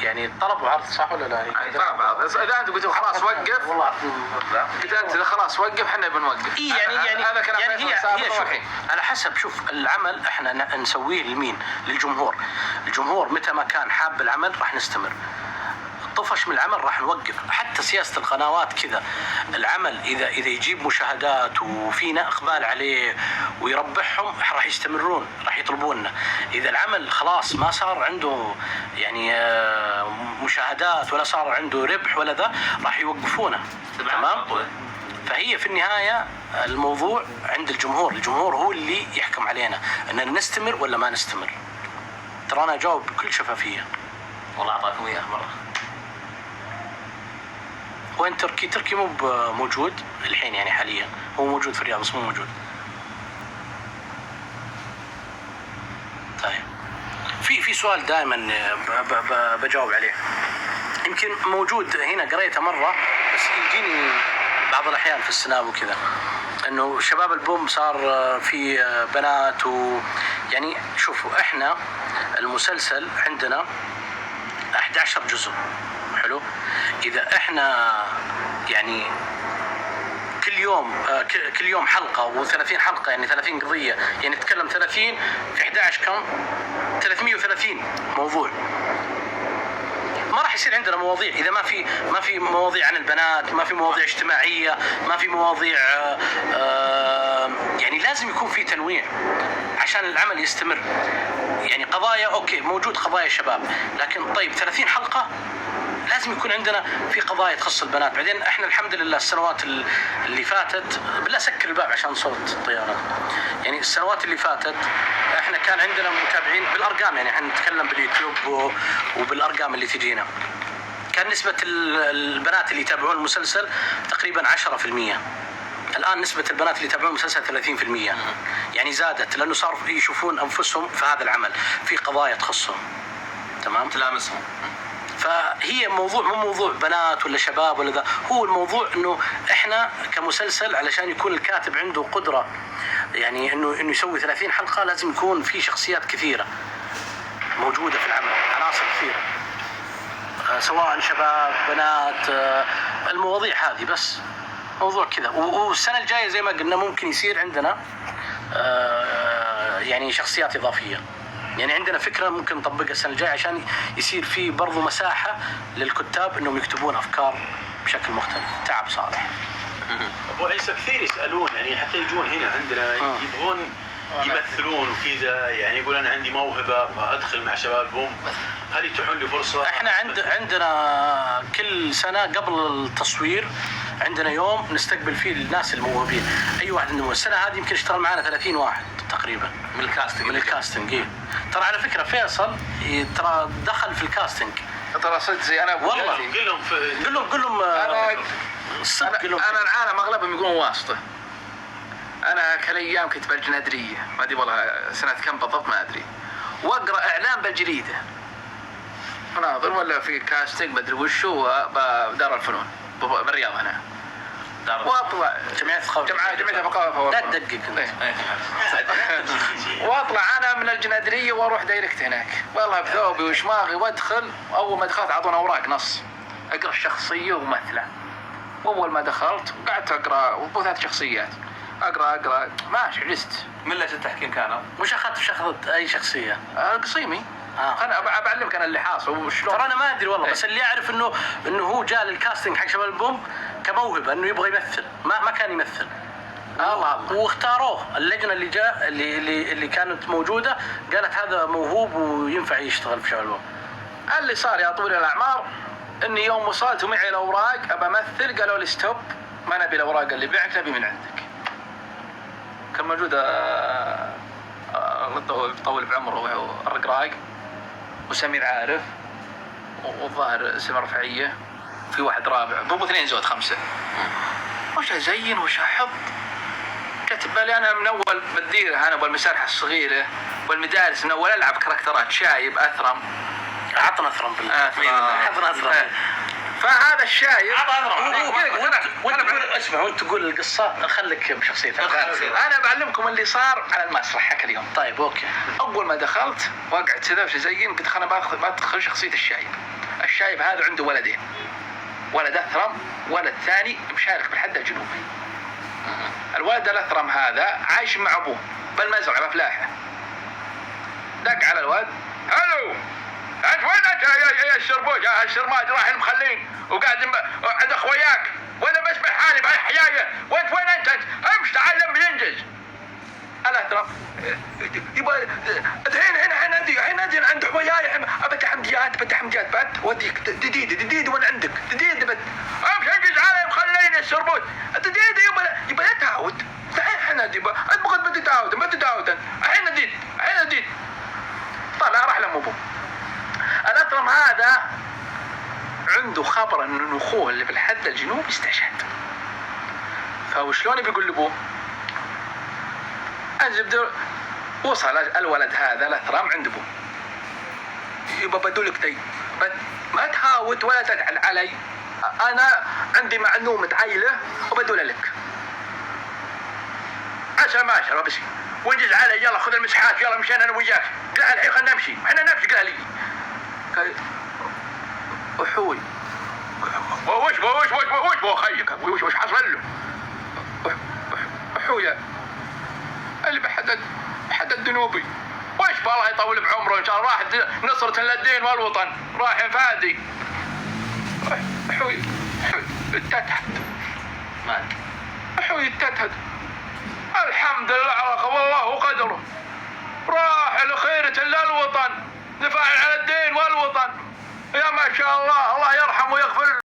يعني طلب وعرض صح ولا لا؟ يعني طلب وعرض. اذا انت قلت خلاص وقف، والله قلت انت خلاص وقف احنا بنوقف. هي شوف على حسب. شوف العمل احنا نسويه لمين؟ للجمهور. الجمهور متى ما كان حاب العمل راح نستمر، طفش من العمل راح نوقف. حتى سياسة القنوات كذا، العمل إذا يجيب مشاهدات وفينا إقبال عليه ويربحهم راح يستمرون، راح يطلبوننا. إذا العمل خلاص ما صار عنده يعني مشاهدات ولا صار عنده ربح ولا ذا راح يوقفونه. تمام؟ فهي في النهاية الموضوع عند الجمهور. الجمهور هو اللي يحكم علينا أننا نستمر ولا ما نستمر. ترى أنا أجاوب بكل شفافية. والله أعطاكم إياه مرة. وين تركي مو موجود الحين يعني حاليا، هو موجود في الرياض بس مو موجود. طيب في سؤال دائما بجاوب عليه، يمكن موجود هنا قريته مرة بس يجيني بعض الأحيان في السناب وكذا، إنه شباب البوم صار في بنات يعني شوفوا إحنا المسلسل عندنا 11 جزء حلو. إذا إحنا يعني كل يوم حلقة و30 حلقة يعني 30 قضية، يعني نتكلم 30 في 11 كم 330 موضوع. ما راح يصير عندنا مواضيع إذا ما في مواضيع عن البنات، ما في مواضيع اجتماعية، ما في مواضيع يعني لازم يكون في تنويع عشان العمل يستمر. يعني قضايا أوكي موجود قضايا شباب، لكن طيب 30 حلقة لازم يكون عندنا في قضايا تخص البنات. بعدين احنا الحمد لله السنوات اللي فاتت، بالله سكر الباب عشان صوت الطيارات، يعني السنوات اللي فاتت احنا كان عندنا متابعين بالارقام، يعني احنا نتكلم باليوتيوب وبالارقام اللي تجينا، كان نسبة البنات اللي يتابعون المسلسل تقريبا 10%. الآن نسبة البنات اللي يتابعون المسلسل 30%، يعني زادت لأنه صاروا يشوفون أنفسهم في هذا العمل، في قضايا تخصهم. تمام؟ تلامسهم. فهي موضوع مو موضوع بنات ولا شباب ولا ذا، هو الموضوع انه احنا كمسلسل علشان يكون الكاتب عنده قدرة يعني انه يسوي 30 حلقة لازم يكون في شخصيات كثيرة موجودة في العمل، عناصر كثيرة سواء شباب بنات، المواضيع هذه بس موضوع كذا. والسنة الجاية زي ما قلنا ممكن يصير عندنا يعني شخصيات إضافية، يعني عندنا فكرة ممكن نطبقها السنة الجاية عشان يصير في برضو مساحة للكتاب انهم يكتبون افكار بشكل مختلف. تعب صالح. ابو عيسى كثير يسألون يعني حتى يجون هنا عندنا يبغون يمثلون وكذا، يعني يقول انا عندي موهبة ادخل مع شباب بوم، هل يتيحون لي فرصة؟ احنا عندنا كل سنة قبل التصوير عندنا يوم نستقبل فيه الناس الموهوبين، اي واحد عنده. السنة هذه يمكن اشتغل معنا 30 واحد تقريبا من الكاستنج. إيه. ترى على فكرة فيصل ترى دخل في الكاستنج، ترى صدق زي انا والله. قل لهم انا العالم اغلبهم يقولون واسطة. انا كالايام كنت بالجنادرية، ما ادري والله سنة كم بالضبط ما ادري، واقرا اعلان بالجريدة مناظر ولا في كاستنج ما ادري وشو بدار الفنون بالرياض هنا، واطلع جمعية ثقافة لا تدقق واطلع انا من الجنادرية واروح دايركت هناك والله بثوبي وشماغي، وادخل اول ما دخلت اعطونا اوراق نص اقرا الشخصية ومثله. واول ما دخلت قعدت اقرا وبثلاث شخصيات اقرا ماشي عجزت. من ليش التحكيم كانوا؟ وش اخذت اي شخصية؟ قصيمي. انا بعلمك انا اللي حاصل وشلون. ترى انا ما ادري والله، بس اللي اعرف انه هو جاء للكاستنج حق شباب البوم كموهبة انه يبغى يمثل، ما كان يمثل. الله. واختاروه اللجنة اللي جاء اللي كانت موجودة قالت هذا موهوب وينفع يشتغل في شباب البوم. اللي صار يا طويل الاعمار اني يوم وصلت ومعي الاوراق ابى امثل قالوا لي ستوب، ما نبي الاوراق اللي بعت نبي من عندك. كان موجود طول بعمره الرقراق وسمير عارف والظاهر سمر رفعية، في واحد رابع ضربوا 2 زود 5. وش ازين وش احط، كتب بالي انا من اول بالديره انا بالمسارح الصغيره والمدارس من اول العب كاركترات شايب اثرم. عطنا اثرم بالله. عطنا اثرم. فهذا الشايب وانت تقول اسمع، وانت تقول القصه خليك بشخصيتك. انا بعلمكم اللي صار على المسرح حق اليوم. طيب اوكي. اول ما دخلت وقعت كذا وش زين، قلت خلنا بدخل شخصيه الشايب. الشايب هذا عنده ولدين، ولد اثرم، ولد ثاني مشارك بالحد الجنوبي. الولد الاثرم هذا عايش مع ابوه بالمزرعه بفلاحه. دق على الولد: الو انت وين انت يا الشربوج يا الشرماج رايح المخلين وقاعد عند اخوياك وانا بس بحالي بهاي حيايه، وانت وين انت امش تعال لم ينجز. الاثرم: يبا الحين عندي عند حوياي بدي حمديات بت وديك دديد وانا عندك دديد بت امش انجز علي مخليني الشربوج دديد. يبا لا تعود الحين يبا انت بغيت بدي تعود الحين نديد. طلع راح لام ابوه. الاثرم هذا عنده خبر ان اخوه اللي بالحد الجنوبي استشهد، فوشلون بيقول لابوه؟ الزبده وصل الولد هذا الاثرم عند ابوه: يبا بدولك تي ما تهاوت ولا تدعل علي، انا عندي معلومه عيله وبدول لك. عسى ما شرب بس وانجز علي، يلا خذ المسحات يلا مشينا انا وياك. قال الحين خلينا نمشي احنا نمشي. قال لي احوي وش بو خيك وش حصل له؟ احويا اللي بحد الجنوبي وش بالله يطول بعمره ان شاء الله، راح نصرة للدين والوطن راح ينفادي. احوي اتتهد مات. احوي اتتهد. الحمد لله على والله وقدره، راح لخيرة للوطن، دفاع على الدين والوطن. يا ما شاء الله، الله يرحم ويغفر.